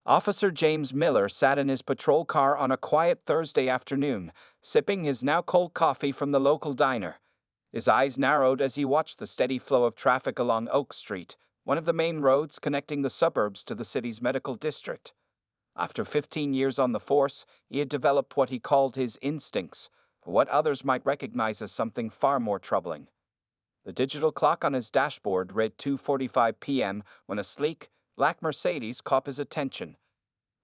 Officer James Miller sat in his patrol car on a quiet Thursday afternoon, sipping his now cold coffee from the local diner. His eyes narrowed as he watched the steady flow of traffic along Oak Street, one of the main roads connecting the suburbs to the city's medical district. After 15 years on the force, he had developed what he called his instincts, for what others might recognize as something far more troubling. The digital clock on his dashboard read 2:45 p.m. when a sleek, black Mercedes caught his attention.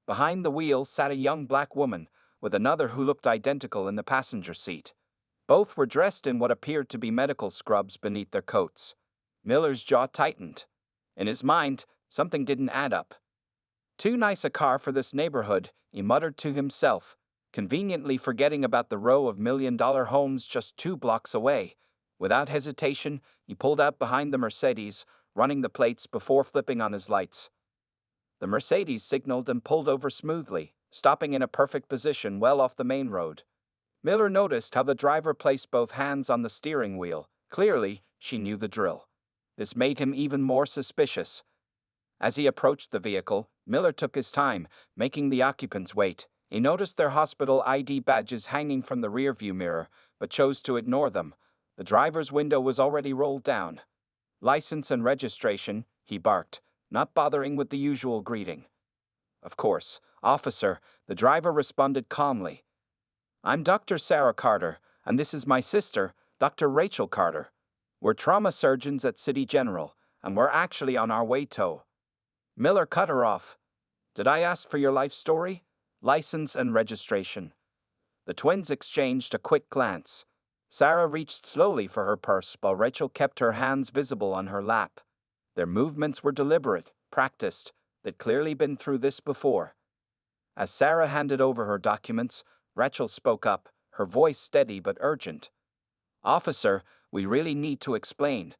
Behind the wheel sat a young black woman, with another who looked identical in the passenger seat. Both were dressed in what appeared to be medical scrubs beneath their coats. Miller's jaw tightened. In his mind, something didn't add up. Too nice a car for this neighborhood, he muttered to himself, conveniently forgetting about the row of million-dollar homes just 2 blocks away. Without hesitation, he pulled out behind the Mercedes, running the plates before flipping on his lights. The Mercedes signaled and pulled over smoothly, stopping in a perfect position well off the main road. Miller noticed how the driver placed both hands on the steering wheel. Clearly, she knew the drill. This made him even more suspicious. As he approached the vehicle, Miller took his time, making the occupants wait. He noticed their hospital ID badges hanging from the rearview mirror, but chose to ignore them. The driver's window was already rolled down. "License and registration," he barked, not bothering with the usual greeting. "Of course, officer," the driver responded calmly. "I'm Dr. Sarah Carter, and this is my sister, Dr. Rachel Carter. We're trauma surgeons at City General, and we're actually on our way to..." Miller cut her off. "Did I ask for your life story? License and registration." The twins exchanged a quick glance. Sarah reached slowly for her purse while Rachel kept her hands visible on her lap. Their movements were deliberate, practiced. They'd clearly been through this before. As Sarah handed over her documents, Rachel spoke up, her voice steady but urgent. "Officer, we really need to explain.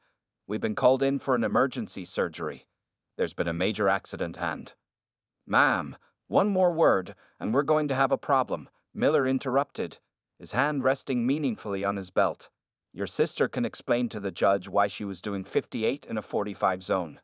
We've been called in for an emergency surgery. There's been a major accident and..." "Ma'am, one more word, and we're going to have a problem," Miller interrupted, his hand resting meaningfully on his belt. "Your sister can explain to the judge why she was doing 58 in a 45 zone."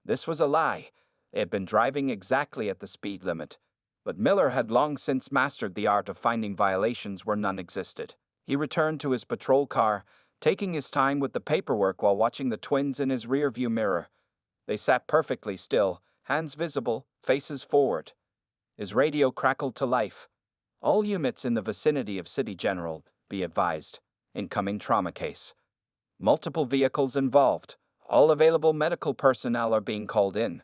This was a lie. They had been driving exactly at the speed limit, but Miller had long since mastered the art of finding violations where none existed. He returned to his patrol car, taking his time with the paperwork while watching the twins in his rearview mirror. They sat perfectly still, hands visible, faces forward. His radio crackled to life. "All units in the vicinity of City General, be advised. Incoming trauma case. Multiple vehicles involved. All available medical personnel are being called in."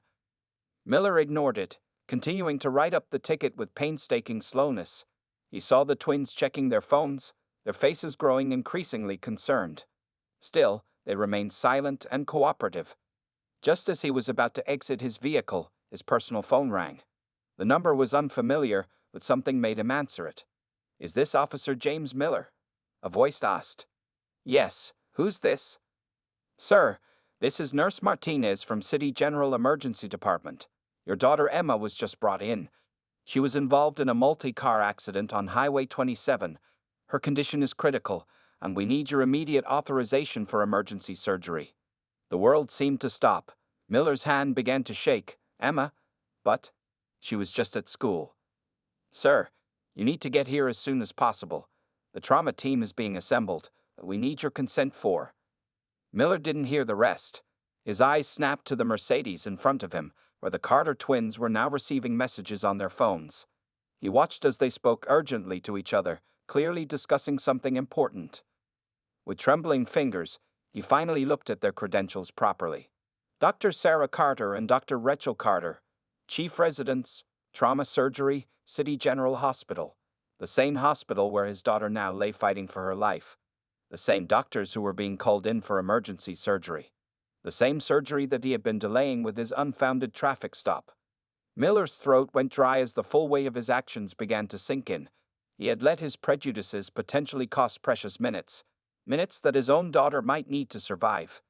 Miller ignored it, continuing to write up the ticket with painstaking slowness. He saw the twins checking their phones, their faces growing increasingly concerned. Still, they remained silent and cooperative. Just as he was about to exit his vehicle, his personal phone rang. The number was unfamiliar, but something made him answer it. "Is this Officer James Miller?" a voice asked. "Yes, who's this?" "Sir, this is Nurse Martinez from City General Emergency Department. Your daughter Emma was just brought in. She was involved in a multi-car accident on Highway 27. Her condition is critical, and we need your immediate authorization for emergency surgery." The world seemed to stop. Miller's hand began to shake. "Emma? But she was just at school." "Sir, you need to get here as soon as possible. The trauma team is being assembled, but we need your consent for..." Miller didn't hear the rest. His eyes snapped to the Mercedes in front of him, where the Carter twins were now receiving messages on their phones. He watched as they spoke urgently to each other, clearly discussing something important. With trembling fingers, he finally looked at their credentials properly. Dr. Sarah Carter and Dr. Rachel Carter, Chief Residents, Trauma Surgery, City General Hospital. The same hospital where his daughter now lay fighting for her life. The same doctors who were being called in for emergency surgery. The same surgery that he had been delaying with his unfounded traffic stop. Miller's throat went dry as the full weight of his actions began to sink in. He had let his prejudices potentially cost precious minutes. Minutes that his own daughter might need to survive.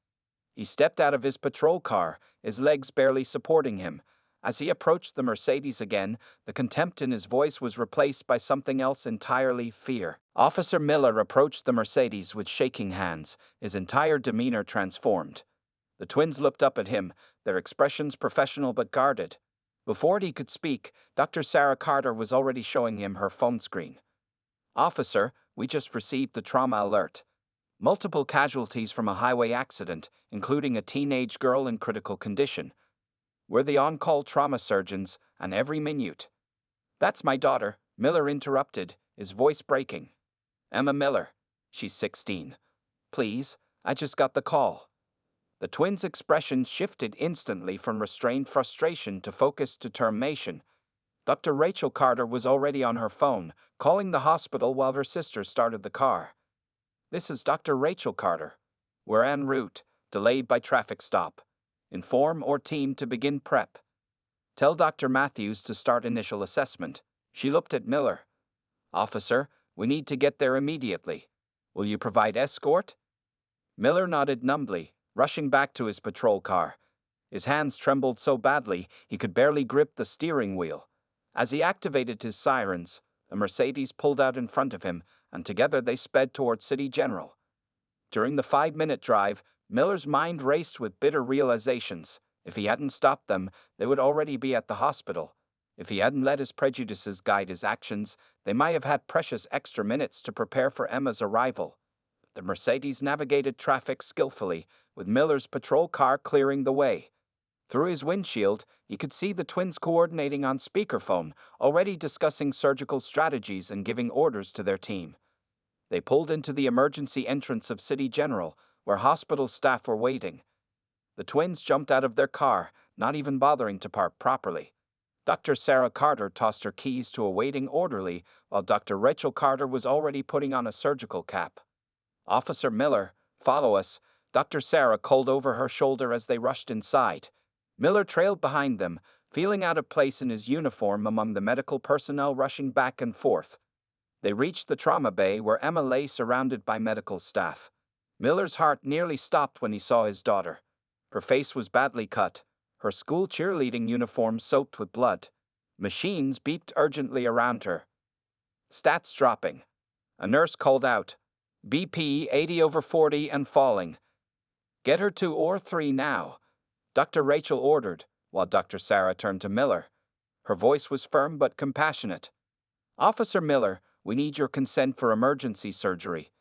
He stepped out of his patrol car, his legs barely supporting him. As he approached the Mercedes again, the contempt in his voice was replaced by something else entirely: fear. Officer Miller approached the Mercedes with shaking hands, his entire demeanor transformed. The twins looked up at him, their expressions professional but guarded. Before he could speak, Dr. Sarah Carter was already showing him her phone screen. "Officer, we just received the trauma alert. Multiple casualties from a highway accident, including a teenage girl in critical condition. We're the on-call trauma surgeons, and every minute." "That's my daughter," Miller interrupted, his voice breaking. "Emma Miller. She's 16. Please, I just got the call." The twins' expressions shifted instantly from restrained frustration to focused determination. Dr. Rachel Carter was already on her phone, calling the hospital while her sister started the car. "This is Dr. Rachel Carter. We're en route, delayed by traffic stop. Inform our team to begin prep. Tell Dr. Matthews to start initial assessment." She looked at Miller. "Officer, we need to get there immediately. Will you provide escort?" Miller nodded numbly, rushing back to his patrol car. His hands trembled so badly he could barely grip the steering wheel. As he activated his sirens, the Mercedes pulled out in front of him, and together they sped toward City General. During the 5-minute drive, Miller's mind raced with bitter realizations. If he hadn't stopped them, they would already be at the hospital. If he hadn't let his prejudices guide his actions, they might have had precious extra minutes to prepare for Emma's arrival. The Mercedes navigated traffic skillfully, with Miller's patrol car clearing the way. Through his windshield, he could see the twins coordinating on speakerphone, already discussing surgical strategies and giving orders to their team. They pulled into the emergency entrance of City General, where hospital staff were waiting. The twins jumped out of their car, not even bothering to park properly. Dr. Sarah Carter tossed her keys to a waiting orderly, while Dr. Rachel Carter was already putting on a surgical cap. "Officer Miller, follow us," Dr. Sarah called over her shoulder as they rushed inside. Miller trailed behind them, feeling out of place in his uniform among the medical personnel rushing back and forth. They reached the trauma bay where Emma lay surrounded by medical staff. Miller's heart nearly stopped when he saw his daughter. Her face was badly cut, her school cheerleading uniform soaked with blood. Machines beeped urgently around her. Stats dropping. A nurse called out, "BP 80/40 and falling. Get her to OR3 now," Dr. Rachel ordered, while Dr. Sarah turned to Miller. Her voice was firm but compassionate. "Officer Miller, we need your consent for emergency surgery.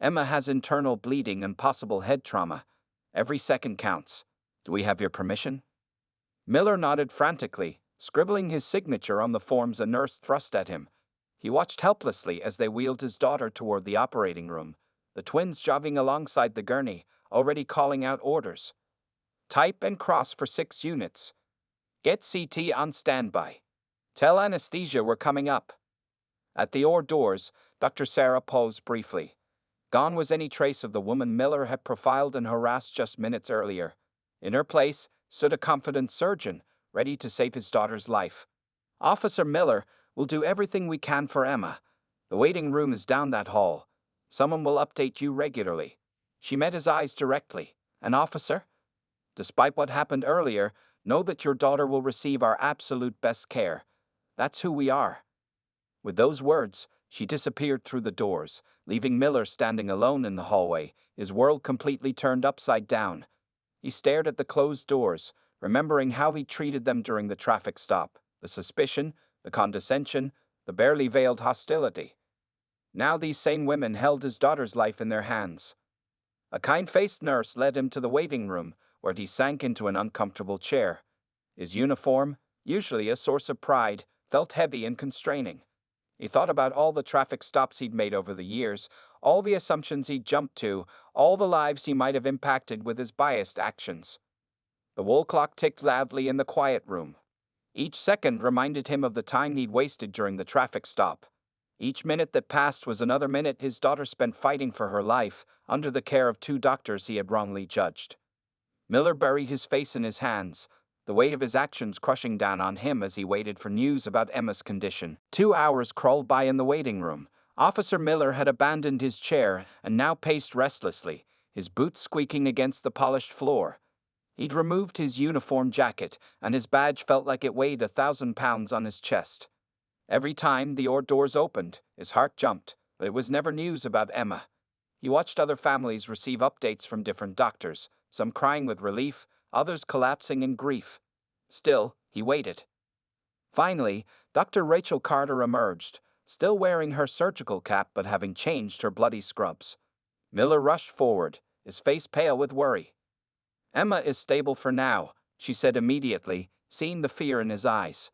Emma has internal bleeding and possible head trauma. Every second counts. Do we have your permission?" Miller nodded frantically, scribbling his signature on the forms a nurse thrust at him. He watched helplessly as they wheeled his daughter toward the operating room, the twins jogging alongside the gurney, already calling out orders. "Type and cross for 6 units. Get CT on standby. Tell anesthesia we're coming up." At the OR doors, Dr. Sarah paused briefly. Gone was any trace of the woman Miller had profiled and harassed just minutes earlier. In her place stood a confident surgeon, ready to save his daughter's life. "Officer Miller, we'll do everything we can for Emma. The waiting room is down that hall. Someone will update you regularly." She met his eyes directly. "An officer? Despite what happened earlier, know that your daughter will receive our absolute best care. That's who we are." With those words, she disappeared through the doors, leaving Miller standing alone in the hallway, his world completely turned upside down. He stared at the closed doors, remembering how he treated them during the traffic stop, the suspicion, the condescension, the barely veiled hostility. Now these same women held his daughter's life in their hands. A kind-faced nurse led him to the waiting room, where he sank into an uncomfortable chair. His uniform, usually a source of pride, felt heavy and constraining. He thought about all the traffic stops he'd made over the years, all the assumptions he'd jumped to, all the lives he might have impacted with his biased actions. The wall clock ticked loudly in the quiet room. Each second reminded him of the time he'd wasted during the traffic stop. Each minute that passed was another minute his daughter spent fighting for her life, under the care of 2 doctors he had wrongly judged. Miller buried his face in his hands, the weight of his actions crushing down on him as he waited for news about Emma's condition. 2 hours crawled by in the waiting room. Officer Miller had abandoned his chair and now paced restlessly, his boots squeaking against the polished floor. He'd removed his uniform jacket, and his badge felt like it weighed 1,000 pounds on his chest. Every time the OR doors opened, his heart jumped, but it was never news about Emma. He watched other families receive updates from different doctors, some crying with relief, others collapsing in grief. Still, he waited. Finally, Dr. Rachel Carter emerged, still wearing her surgical cap but having changed her bloody scrubs. Miller rushed forward, his face pale with worry. "Emma is stable for now," she said immediately, seeing the fear in his eyes.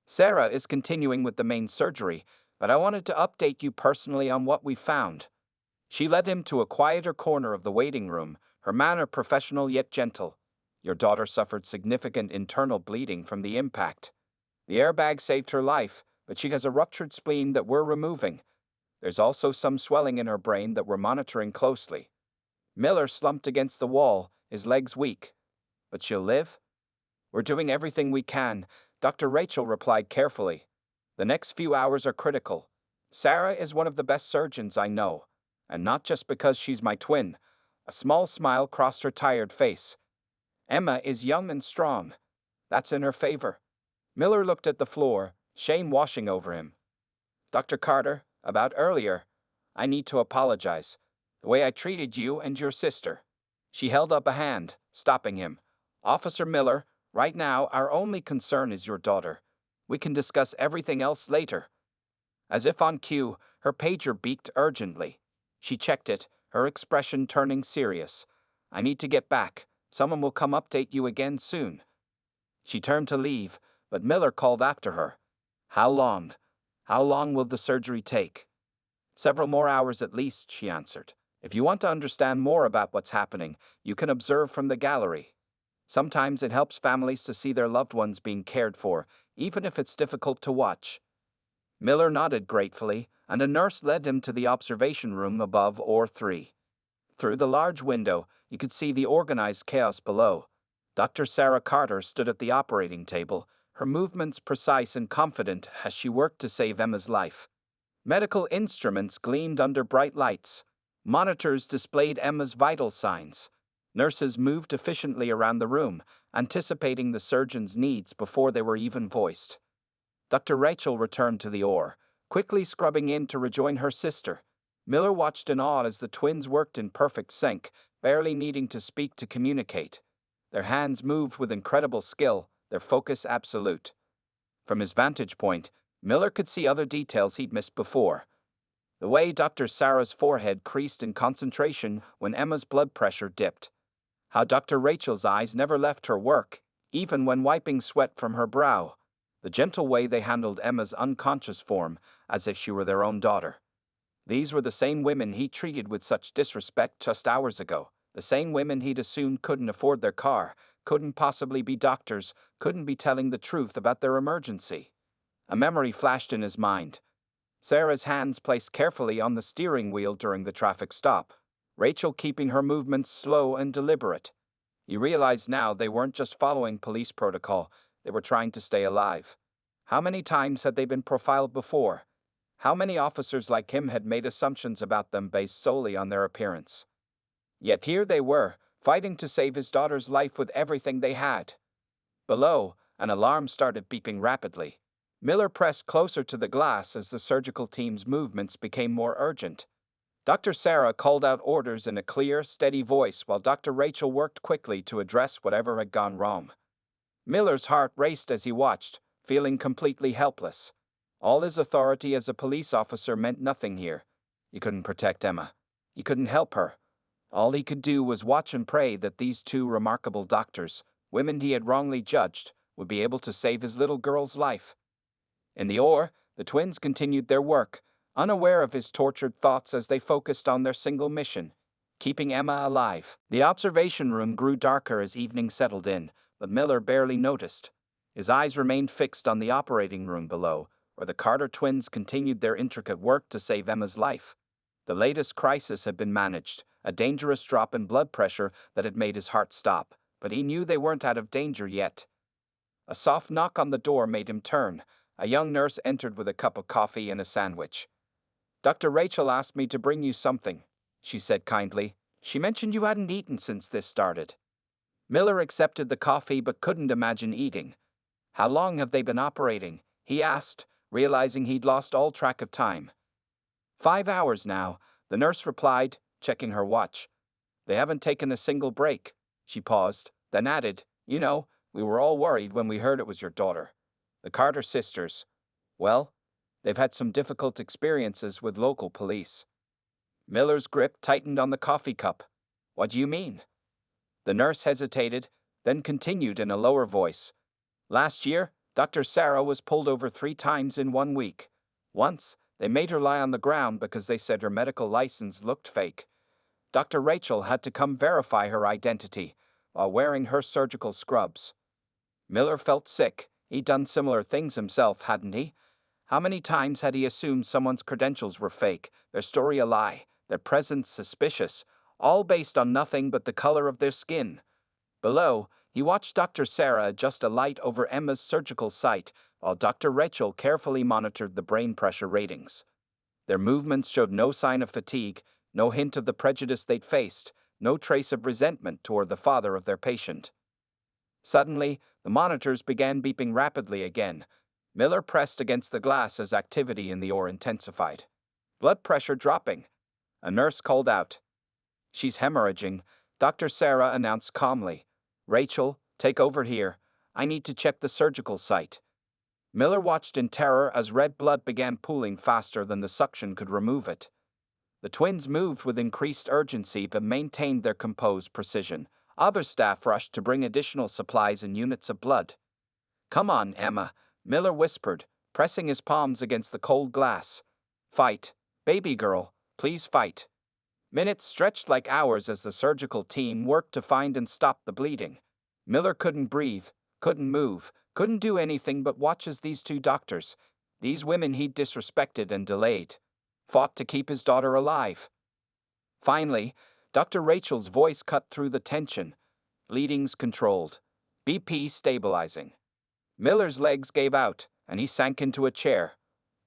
"Sarah is continuing with the main surgery, but I wanted to update you personally on what we found." She led him to a quieter corner of the waiting room, her manner professional yet gentle. "Your daughter suffered significant internal bleeding from the impact. The airbag saved her life, but she has a ruptured spleen that we're removing. There's also some swelling in her brain that we're monitoring closely." Miller slumped against the wall, his legs weak. "But she'll live?" "We're doing everything we can," Dr. Rachel replied carefully. "The next few hours are critical. Sarah is one of the best surgeons I know, and not just because she's my twin." A small smile crossed her tired face. "Emma is young and strong. That's in her favor." Miller looked at the floor, shame washing over him. "Dr. Carter, about earlier, I need to apologize. The way I treated you and your sister." She held up a hand, stopping him. "Officer Miller, right now our only concern is your daughter. We can discuss everything else later." As if on cue, her pager beeped urgently. She checked it, her expression turning serious. "I need to get back. Someone will come update you again soon." She turned to leave, but Miller called after her. "How long? How long will the surgery take?" "Several more hours at least," she answered. "If you want to understand more about what's happening, you can observe from the gallery. Sometimes it helps families to see their loved ones being cared for, even if it's difficult to watch." Miller nodded gratefully, and a nurse led him to the observation room above OR3. Through the large window, you could see the organized chaos below. Dr. Sarah Carter stood at the operating table, her movements precise and confident as she worked to save Emma's life. Medical instruments gleamed under bright lights. Monitors displayed Emma's vital signs. Nurses moved efficiently around the room, anticipating the surgeon's needs before they were even voiced. Dr. Rachel returned to the OR, quickly scrubbing in to rejoin her sister. Miller watched in awe as the twins worked in perfect sync, barely needing to speak to communicate. Their hands moved with incredible skill, their focus absolute. From his vantage point, Miller could see other details he'd missed before. The way Dr. Sarah's forehead creased in concentration when Emma's blood pressure dipped. How Dr. Rachel's eyes never left her work, even when wiping sweat from her brow. The gentle way they handled Emma's unconscious form, as if she were their own daughter. These were the same women he treated with such disrespect just hours ago. The same women he'd assumed couldn't afford their car, couldn't possibly be doctors, couldn't be telling the truth about their emergency. A memory flashed in his mind. Sarah's hands placed carefully on the steering wheel during the traffic stop, Rachel keeping her movements slow and deliberate. He realized now they weren't just following police protocol, they were trying to stay alive. How many times had they been profiled before? How many officers like him had made assumptions about them based solely on their appearance? Yet here they were, fighting to save his daughter's life with everything they had. Below, an alarm started beeping rapidly. Miller pressed closer to the glass as the surgical team's movements became more urgent. Dr. Sarah called out orders in a clear, steady voice while Dr. Rachel worked quickly to address whatever had gone wrong. Miller's heart raced as he watched, feeling completely helpless. All his authority as a police officer meant nothing here. He couldn't protect Emma. He couldn't help her. All he could do was watch and pray that these two remarkable doctors, women he had wrongly judged, would be able to save his little girl's life. In the OR, the twins continued their work, unaware of his tortured thoughts as they focused on their single mission, keeping Emma alive. The observation room grew darker as evening settled in, but Miller barely noticed. His eyes remained fixed on the operating room below, where the Carter twins continued their intricate work to save Emma's life. The latest crisis had been managed, a dangerous drop in blood pressure that had made his heart stop, but he knew they weren't out of danger yet. A soft knock on the door made him turn. A young nurse entered with a cup of coffee and a sandwich. "Dr. Rachel asked me to bring you something," she said kindly. "She mentioned you hadn't eaten since this started." Miller accepted the coffee but couldn't imagine eating. "How long have they been operating?" he asked, realizing he'd lost all track of time. 5 hours now, the nurse replied, checking her watch. "They haven't taken a single break." She paused, then added, "You know, we were all worried when we heard it was your daughter." The Carter sisters. Well, they've had some difficult experiences with local police. Miller's grip tightened on the coffee cup. What do you mean? The nurse hesitated, then continued in a lower voice. Last year, Dr. Sarah was pulled over 3 times in 1 week. Once, they made her lie on the ground because they said her medical license looked fake. Dr. Rachel had to come verify her identity while wearing her surgical scrubs. Miller felt sick. He'd done similar things himself, hadn't he? How many times had he assumed someone's credentials were fake, their story a lie, their presence suspicious, all based on nothing but the color of their skin? Below, he watched Dr. Sarah adjust a light over Emma's surgical site, while Dr. Rachel carefully monitored the brain pressure ratings. Their movements showed no sign of fatigue, no hint of the prejudice they'd faced, no trace of resentment toward the father of their patient. Suddenly, the monitors began beeping rapidly again. Miller pressed against the glass as activity in the oar intensified. Blood pressure dropping. A nurse called out. She's hemorrhaging, Dr. Sarah announced calmly. Rachel, take over here. I need to check the surgical site. Miller watched in terror as red blood began pooling faster than the suction could remove it. The twins moved with increased urgency but maintained their composed precision. Other staff rushed to bring additional supplies and units of blood. Come on, Emma, Miller whispered, pressing his palms against the cold glass. Fight, baby girl, please fight. Minutes stretched like hours as the surgical team worked to find and stop the bleeding. Miller couldn't breathe, couldn't move, couldn't do anything but watch as these 2 doctors, these women he'd disrespected and delayed, fought to keep his daughter alive. Finally, Dr. Rachel's voice cut through the tension. Bleedings controlled. BP stabilizing. Miller's legs gave out, and he sank into a chair.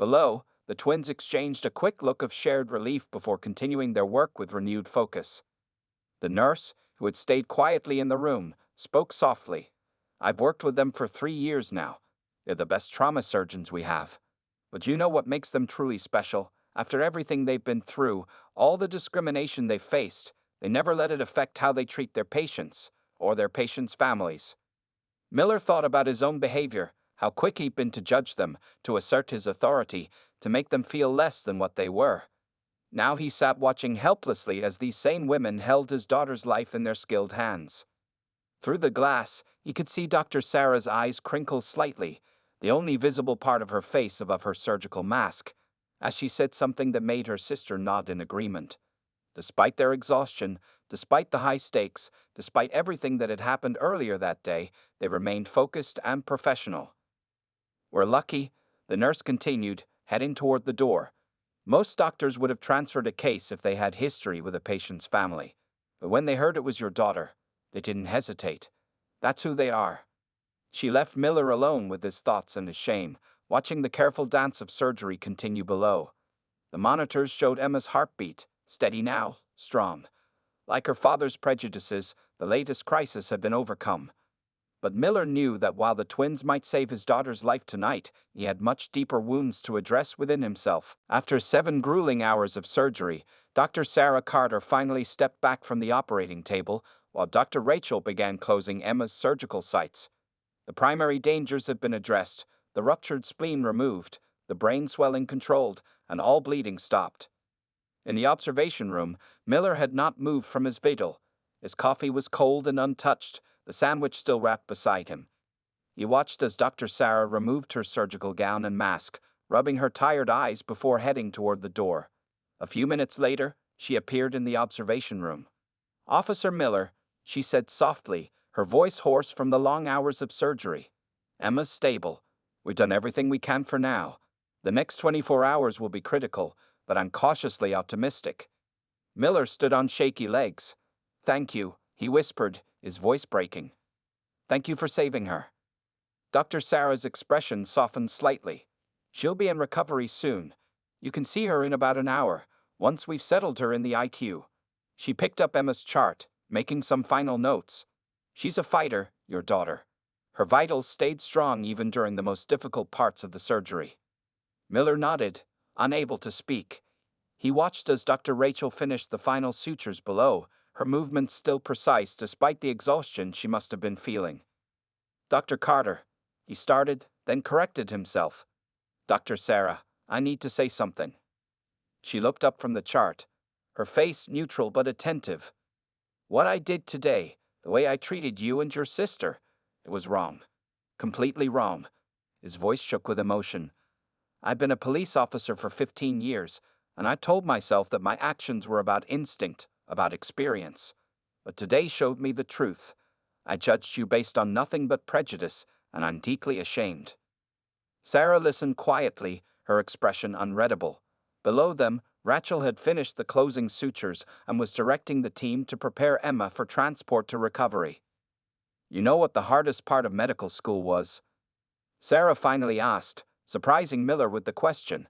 Below, the twins exchanged a quick look of shared relief before continuing their work with renewed focus. The nurse, who had stayed quietly in the room, spoke softly. I've worked with them for 3 years now. They're the best trauma surgeons we have. But you know what makes them truly special? After everything they've been through, all the discrimination they've faced, they never let it affect how they treat their patients, or their patients' families. Miller thought about his own behavior, how quick he'd been to judge them, to assert his authority, to make them feel less than what they were. Now he sat watching helplessly as these same women held his daughter's life in their skilled hands. Through the glass, he could see Dr. Sarah's eyes crinkle slightly, the only visible part of her face above her surgical mask, as she said something that made her sister nod in agreement. Despite their exhaustion, despite the high stakes, despite everything that had happened earlier that day, they remained focused and professional. We're lucky, the nurse continued, heading toward the door. Most doctors would have transferred a case if they had history with a patient's family. But when they heard it was your daughter, they didn't hesitate. That's who they are. She left Miller alone with his thoughts and his shame, watching the careful dance of surgery continue below. The monitors showed Emma's heartbeat, steady now, strong. Like her father's prejudices, the latest crisis had been overcome. But Miller knew that while the twins might save his daughter's life tonight, he had much deeper wounds to address within himself. After 7 grueling hours of surgery, Dr. Sarah Carter finally stepped back from the operating table, while Dr. Rachel began closing Emma's surgical sites. The primary dangers had been addressed, the ruptured spleen removed, the brain swelling controlled, and all bleeding stopped. In the observation room, Miller had not moved from his vigil. His coffee was cold and untouched, the sandwich still wrapped beside him. He watched as Dr. Sarah removed her surgical gown and mask, rubbing her tired eyes before heading toward the door. A few minutes later, she appeared in the observation room. Officer Miller, she said softly, her voice hoarse from the long hours of surgery. Emma's stable. We've done everything we can for now. The next 24 hours will be critical, but I'm cautiously optimistic. Miller stood on shaky legs. Thank you, he whispered, his voice breaking. Thank you for saving her. Dr. Sarah's expression softened slightly. She'll be in recovery soon. You can see her in about an hour, once we've settled her in the IQ. She picked up Emma's chart, making some final notes. She's a fighter, your daughter. Her vitals stayed strong even during the most difficult parts of the surgery. Miller nodded, unable to speak. He watched as Dr. Rachel finished the final sutures below, her movements still precise despite the exhaustion she must have been feeling. Dr. Carter, He started, then corrected himself. Dr. Sarah, I need to say something. She looked up from the chart, her face neutral but attentive. What I did today, the way I treated you and your sister, it was wrong. Completely wrong. His voice shook with emotion. I've been a police officer for 15 years, and I told myself that my actions were about instinct, about experience. But today showed me the truth. I judged you based on nothing but prejudice, and I'm deeply ashamed. Sarah listened quietly, her expression unreadable. Below them, Rachel had finished the closing sutures and was directing the team to prepare Emma for transport to recovery. You know what the hardest part of medical school was? Sarah finally asked, surprising Miller with the question.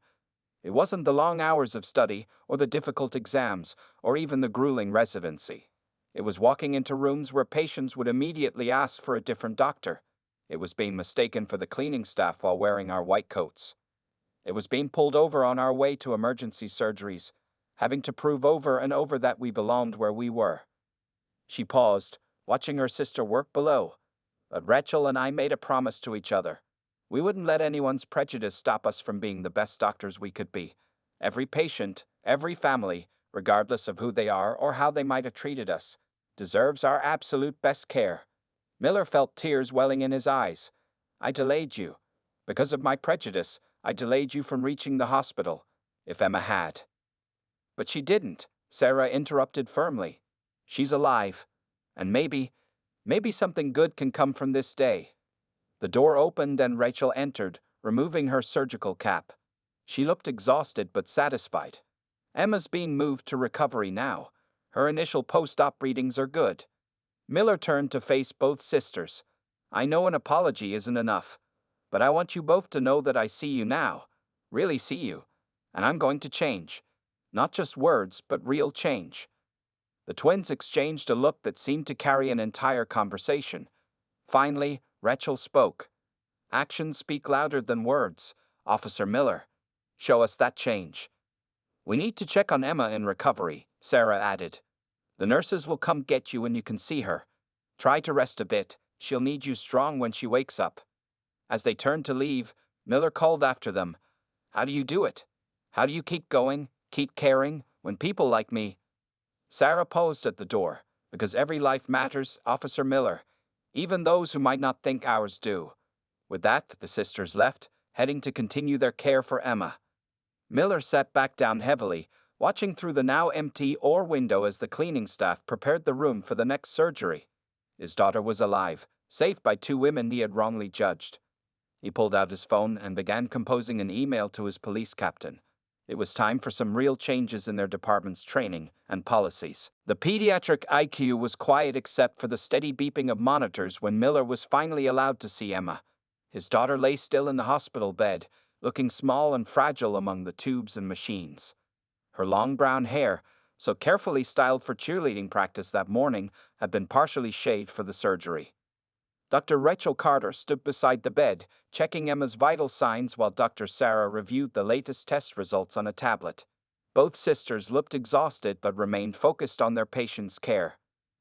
It wasn't the long hours of study, or the difficult exams, or even the grueling residency. It was walking into rooms where patients would immediately ask for a different doctor. It was being mistaken for the cleaning staff while wearing our white coats. It was being pulled over on our way to emergency surgeries, having to prove over and over that we belonged where we were. She paused, watching her sister work below. But Rachel and I made a promise to each other. We wouldn't let anyone's prejudice stop us from being the best doctors we could be. Every patient, every family, regardless of who they are or how they might have treated us, deserves our absolute best care. Miller felt tears welling in his eyes. I delayed you. Because of my prejudice, I delayed you from reaching the hospital, if Emma had. But she didn't, Sarah interrupted firmly. She's alive. And maybe something good can come from this day. The door opened and Rachel entered, removing her surgical cap. She looked exhausted but satisfied. Emma's being moved to recovery now. Her initial post-op readings are good. Miller turned to face both sisters. I know an apology isn't enough, but I want you both to know that I see you now. Really see you. And I'm going to change. Not just words, but real change. The twins exchanged a look that seemed to carry an entire conversation. Finally, Rachel spoke. Actions speak louder than words, Officer Miller. Show us that change. We need to check on Emma in recovery, Sarah added. The nurses will come get you when you can see her. Try to rest a bit, she'll need you strong when she wakes up. As they turned to leave, Miller called after them. How do you do it? How do you keep going, keep caring, when people like me? Sarah paused at the door. Because every life matters, Officer Miller. Even those who might not think ours do. With that, the sisters left, heading to continue their care for Emma. Miller sat back down heavily, watching through the now empty OR window as the cleaning staff prepared the room for the next surgery. His daughter was alive, safe by two women he had wrongly judged. He pulled out his phone and began composing an email to his police captain. It was time for some real changes in their department's training and policies. The pediatric ICU was quiet except for the steady beeping of monitors when Miller was finally allowed to see Emma. His daughter lay still in the hospital bed, looking small and fragile among the tubes and machines. Her long brown hair, so carefully styled for cheerleading practice that morning, had been partially shaved for the surgery. Dr. Rachel Carter stood beside the bed, checking Emma's vital signs while Dr. Sarah reviewed the latest test results on a tablet. Both sisters looked exhausted but remained focused on their patient's care.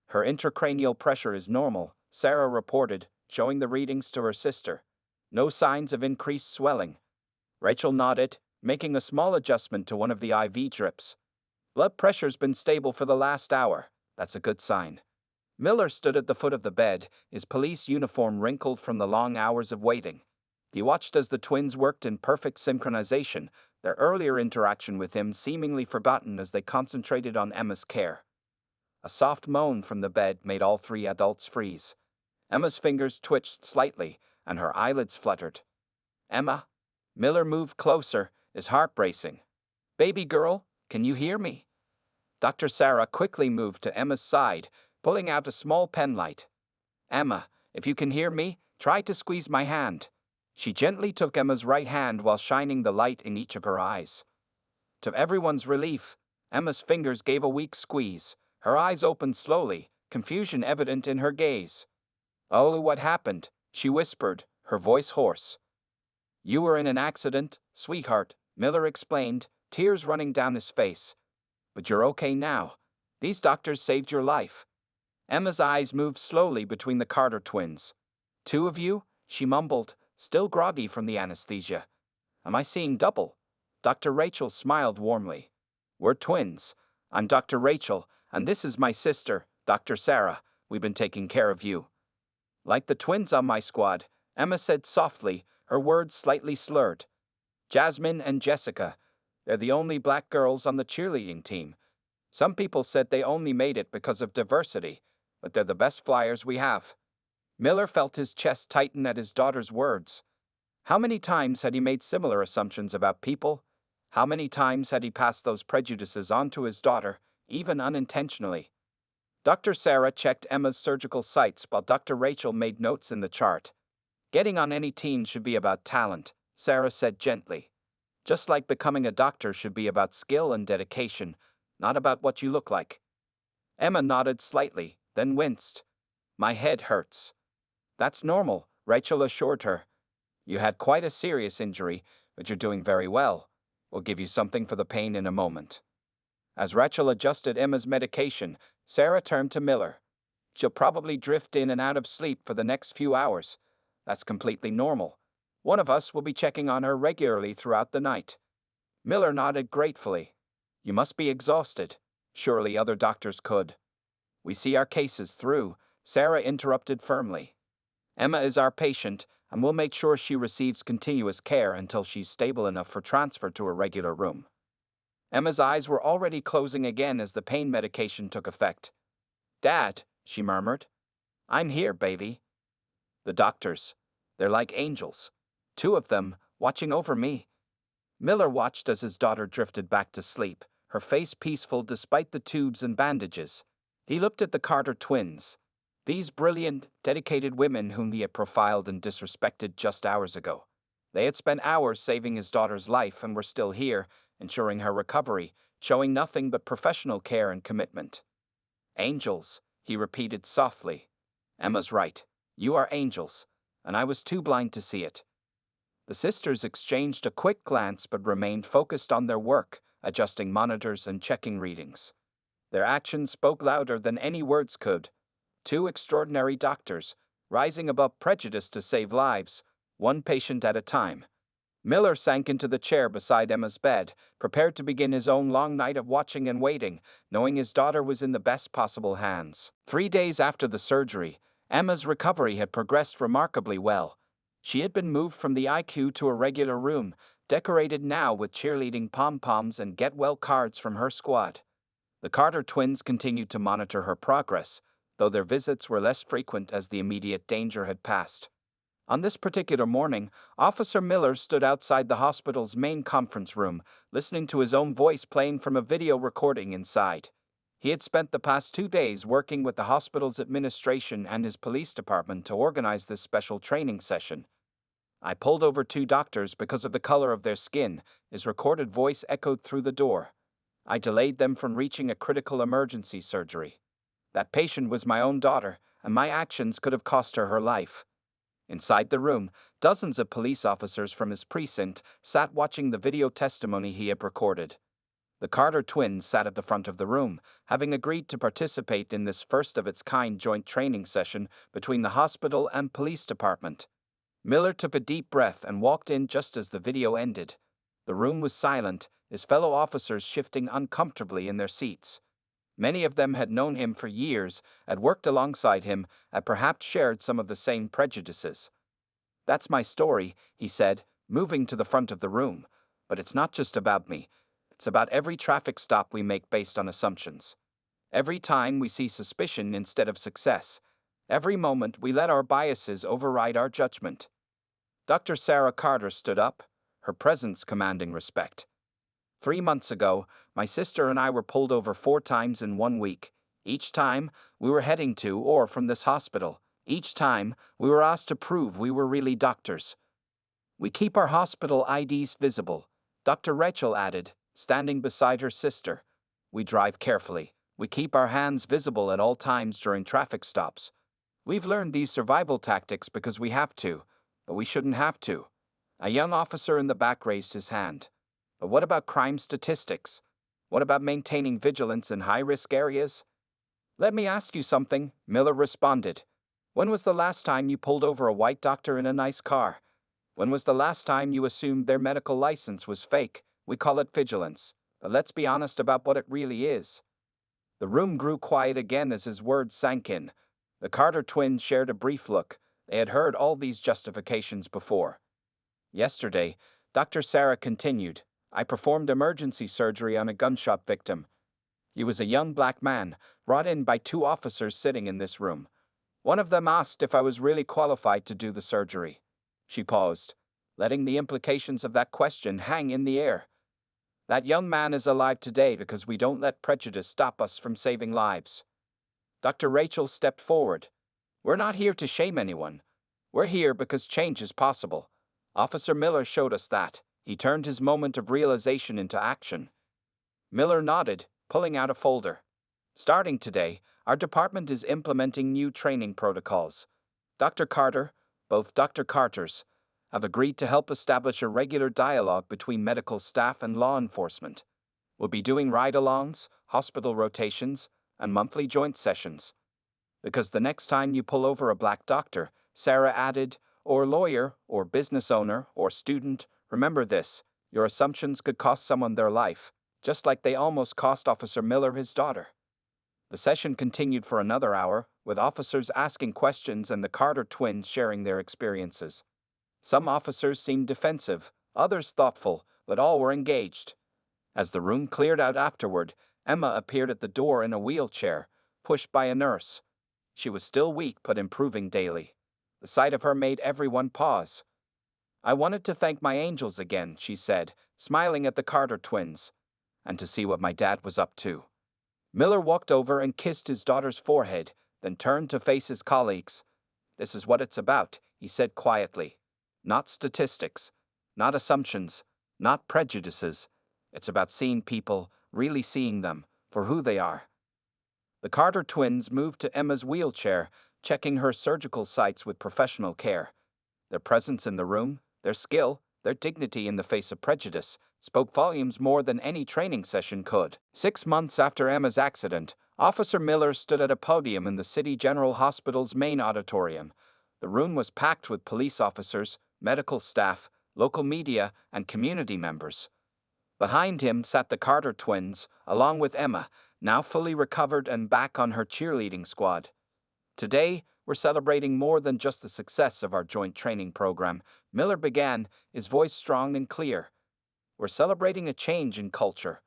Her intracranial pressure is normal, Sarah reported, showing the readings to her sister. No signs of increased swelling. Rachel nodded, making a small adjustment to one of the IV drips. Blood pressure's been stable for the last hour. That's a good sign. Miller stood at the foot of the bed, his police uniform wrinkled from the long hours of waiting. He watched as the twins worked in perfect synchronization, their earlier interaction with him seemingly forgotten as they concentrated on Emma's care. A soft moan from the bed made all three adults freeze. Emma's fingers twitched slightly, and her eyelids fluttered. Emma? Miller moved closer, his heart racing. Baby girl, can you hear me? Dr. Sarah quickly moved to Emma's side, pulling out a small penlight. Emma, if you can hear me, try to squeeze my hand. She gently took Emma's right hand while shining the light in each of her eyes. To everyone's relief, Emma's fingers gave a weak squeeze. Her eyes opened slowly, confusion evident in her gaze. Oh, what happened? She whispered, her voice hoarse. You were in an accident, sweetheart, Miller explained, tears running down his face. But you're okay now. These doctors saved your life. Emma's eyes moved slowly between the Carter twins. Two of you? She mumbled, still groggy from the anesthesia. Am I seeing double? Dr. Rachel smiled warmly. We're twins. I'm Dr. Rachel, and this is my sister, Dr. Sarah. We've been taking care of you. Like the twins on my squad, Emma said softly, her words slightly slurred. Jasmine and Jessica. They're the only black girls on the cheerleading team. Some people said they only made it because of diversity, but they're the best flyers we have. Miller felt his chest tighten at his daughter's words. How many times had he made similar assumptions about people? How many times had he passed those prejudices on to his daughter, even unintentionally? Dr. Sarah checked Emma's surgical sites while Dr. Rachel made notes in the chart. Getting on any team should be about talent, Sarah said gently. Just like becoming a doctor should be about skill and dedication, not about what you look like. Emma nodded slightly, then winced. My head hurts. That's normal, Rachel assured her. You had quite a serious injury, but you're doing very well. We'll give you something for the pain in a moment. As Rachel adjusted Emma's medication, Sarah turned to Miller. She'll probably drift in and out of sleep for the next few hours. That's completely normal. One of us will be checking on her regularly throughout the night. Miller nodded gratefully. You must be exhausted. Surely other doctors could. We see our cases through, Sarah interrupted firmly. Emma is our patient, and we'll make sure she receives continuous care until she's stable enough for transfer to a regular room. Emma's eyes were already closing again as the pain medication took effect. Dad, she murmured. I'm here, baby. The doctors. They're like angels. Two of them, watching over me. Miller watched as his daughter drifted back to sleep, her face peaceful despite the tubes and bandages. He looked at the Carter twins. These brilliant, dedicated women whom he had profiled and disrespected just hours ago. They had spent hours saving his daughter's life and were still here, ensuring her recovery, showing nothing but professional care and commitment. Angels, he repeated softly. Emma's right. You are angels, and I was too blind to see it. The sisters exchanged a quick glance but remained focused on their work, adjusting monitors and checking readings. Their actions spoke louder than any words could. Two extraordinary doctors, rising above prejudice to save lives, one patient at a time. Miller sank into the chair beside Emma's bed, prepared to begin his own long night of watching and waiting, knowing his daughter was in the best possible hands. 3 days after the surgery, Emma's recovery had progressed remarkably well. She had been moved from the IQ to a regular room, decorated now with cheerleading pom-poms and get-well cards from her squad. The Carter twins continued to monitor her progress, though their visits were less frequent as the immediate danger had passed. On this particular morning, Officer Miller stood outside the hospital's main conference room, listening to his own voice playing from a video recording inside. He had spent the past 2 days working with the hospital's administration and his police department to organize this special training session. I pulled over 2 doctors because of the color of their skin, his recorded voice echoed through the door. I delayed them from reaching a critical emergency surgery. That patient was my own daughter, and my actions could have cost her her life. Inside the room, dozens of police officers from his precinct sat watching the video testimony he had recorded. The Carter twins sat at the front of the room, having agreed to participate in this first-of-its-kind joint training session between the hospital and police department. Miller took a deep breath and walked in just as the video ended. The room was silent, his fellow officers shifting uncomfortably in their seats. Many of them had known him for years, had worked alongside him, and perhaps shared some of the same prejudices. That's my story, he said, moving to the front of the room. But it's not just about me. It's about every traffic stop we make based on assumptions. Every time we see suspicion instead of success. Every moment we let our biases override our judgment. Dr. Sarah Carter stood up, her presence commanding respect. 3 months ago, my sister and I were pulled over 4 times in 1 week. Each time, we were heading to or from this hospital. Each time, we were asked to prove we were really doctors. We keep our hospital IDs visible, Dr. Rachel added, standing beside her sister. We drive carefully. We keep our hands visible at all times during traffic stops. We've learned these survival tactics because we have to, but we shouldn't have to. A young officer in the back raised his hand. But what about crime statistics? What about maintaining vigilance in high-risk areas? Let me ask you something, Miller responded. When was the last time you pulled over a white doctor in a nice car? When was the last time you assumed their medical license was fake? We call it vigilance. But let's be honest about what it really is. The room grew quiet again as his words sank in. The Carter twins shared a brief look. They had heard all these justifications before. Yesterday, Dr. Sarah continued, I performed emergency surgery on a gunshot victim. He was a young black man, brought in by 2 officers sitting in this room. One of them asked if I was really qualified to do the surgery. She paused, letting the implications of that question hang in the air. That young man is alive today because we don't let prejudice stop us from saving lives. Dr. Rachel stepped forward. We're not here to shame anyone. We're here because change is possible. Officer Miller showed us that. He turned his moment of realization into action. Miller nodded, pulling out a folder. Starting today, our department is implementing new training protocols. Dr. Carter, both Dr. Carters, have agreed to help establish a regular dialogue between medical staff and law enforcement. We'll be doing ride-alongs, hospital rotations, and monthly joint sessions. Because the next time you pull over a black doctor, Sarah added, or lawyer, or business owner, or student, remember this, your assumptions could cost someone their life, just like they almost cost Officer Miller his daughter. The session continued for another hour, with officers asking questions and the Carter twins sharing their experiences. Some officers seemed defensive, others thoughtful, but all were engaged. As the room cleared out afterward, Emma appeared at the door in a wheelchair, pushed by a nurse. She was still weak but improving daily. The sight of her made everyone pause. I wanted to thank my angels again, she said, smiling at the Carter twins, and to see what my dad was up to. Miller walked over and kissed his daughter's forehead, then turned to face his colleagues. This is what it's about, he said quietly. Not statistics, not assumptions, not prejudices. It's about seeing people, really seeing them, for who they are. The Carter twins moved to Emma's wheelchair, checking her surgical sites with professional care. Their presence in the room, their skill, their dignity in the face of prejudice, spoke volumes more than any training session could. 6 months after Emma's accident, Officer Miller stood at a podium in the City General Hospital's main auditorium. The room was packed with police officers, medical staff, local media, and community members. Behind him sat the Carter twins, along with Emma, now fully recovered and back on her cheerleading squad. Today, we're celebrating more than just the success of our joint training program, Miller began, his voice strong and clear. We're celebrating a change in culture.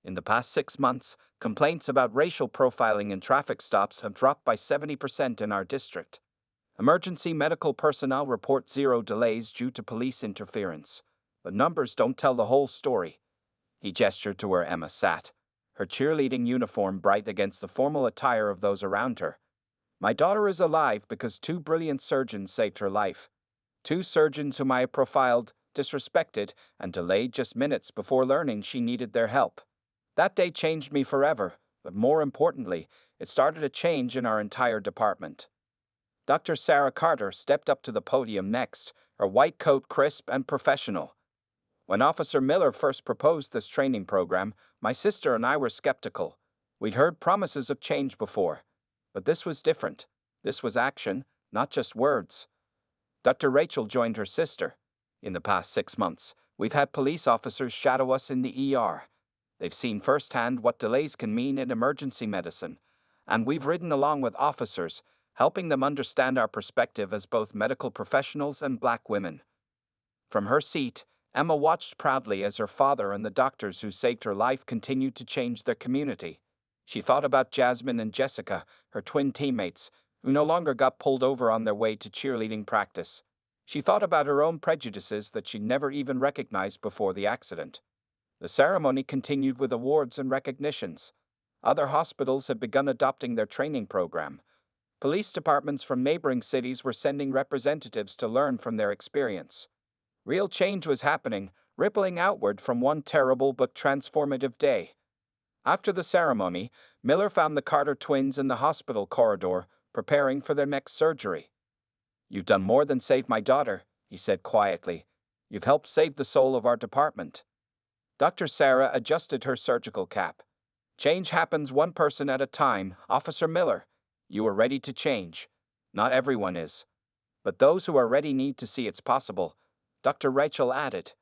In the past 6 months, complaints about racial profiling in traffic stops have dropped by 70% in our district. Emergency medical personnel report 0 delays due to police interference. But numbers don't tell the whole story. He gestured to where Emma sat, her cheerleading uniform bright against the formal attire of those around her. My daughter is alive because 2 brilliant surgeons saved her life. 2 surgeons whom I profiled, disrespected, and delayed just minutes before learning she needed their help. That day changed me forever, but more importantly, it started a change in our entire department. Dr. Sarah Carter stepped up to the podium next, her white coat crisp and professional. When Officer Miller first proposed this training program, my sister and I were skeptical. We'd heard promises of change before. But this was different. This was action, not just words. Dr. Rachel joined her sister. In the past 6 months, we've had police officers shadow us in the ER. They've seen firsthand what delays can mean in emergency medicine. And we've ridden along with officers, helping them understand our perspective as both medical professionals and black women. From her seat, Emma watched proudly as her father and the doctors who saved her life continued to change their community. She thought about Jasmine and Jessica, her twin teammates, who no longer got pulled over on their way to cheerleading practice. She thought about her own prejudices that she never even recognized before the accident. The ceremony continued with awards and recognitions. Other hospitals had begun adopting their training program. Police departments from neighboring cities were sending representatives to learn from their experience. Real change was happening, rippling outward from one terrible but transformative day. After the ceremony, Miller found the Carter twins in the hospital corridor, preparing for their next surgery. You've done more than save my daughter, he said quietly. You've helped save the soul of our department. Dr. Sarah adjusted her surgical cap. Change happens one person at a time, Officer Miller. You are ready to change. Not everyone is. But those who are ready need to see it's possible. Dr. Rachel added.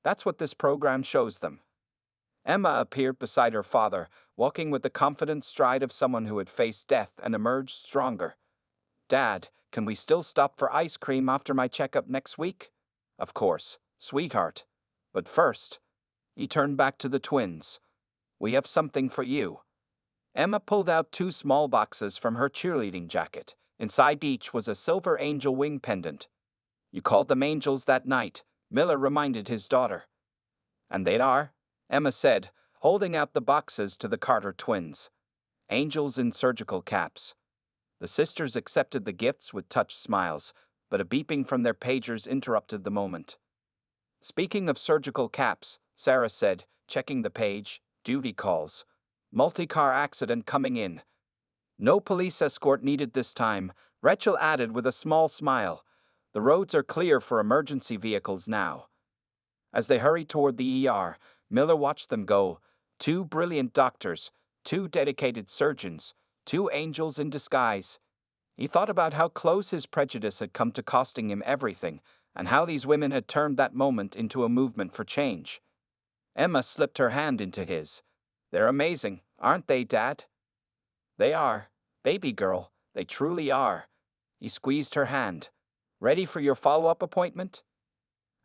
That's what this program shows them. Emma appeared beside her father, walking with the confident stride of someone who had faced death and emerged stronger. Dad, can we still stop for ice cream after my checkup next week? Of course, sweetheart. But first, he turned back to the twins. We have something for you. Emma pulled out 2 small boxes from her cheerleading jacket. Inside each was a silver angel wing pendant. You called them angels that night, Miller reminded his daughter. And they are, Emma said, holding out the boxes to the Carter twins. Angels in surgical caps. The sisters accepted the gifts with touched smiles, but a beeping from their pagers interrupted the moment. Speaking of surgical caps, Sarah said, checking the page, duty calls. Multi-car accident coming in. No police escort needed this time, Rachel added with a small smile. The roads are clear for emergency vehicles now. As they hurried toward the ER, Miller watched them go. 2 brilliant doctors, 2 dedicated surgeons, 2 angels in disguise. He thought about how close his prejudice had come to costing him everything, and how these women had turned that moment into a movement for change. Emma slipped her hand into his. They're amazing, aren't they, Dad? They are, baby girl, they truly are. He squeezed her hand. Ready for your follow-up appointment?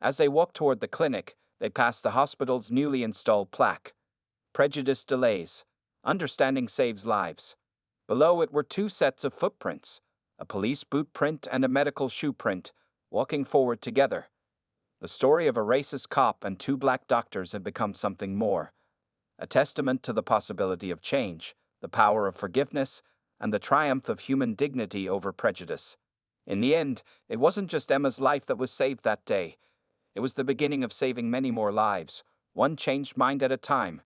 As they walked toward the clinic, they passed the hospital's newly installed plaque. Prejudice delays. Understanding saves lives. Below it were 2 sets of footprints, a police boot print and a medical shoe print, walking forward together. The story of a racist cop and 2 black doctors had become something more. A testament to the possibility of change, the power of forgiveness, and the triumph of human dignity over prejudice. In the end, it wasn't just Emma's life that was saved that day. It was the beginning of saving many more lives, one changed mind at a time.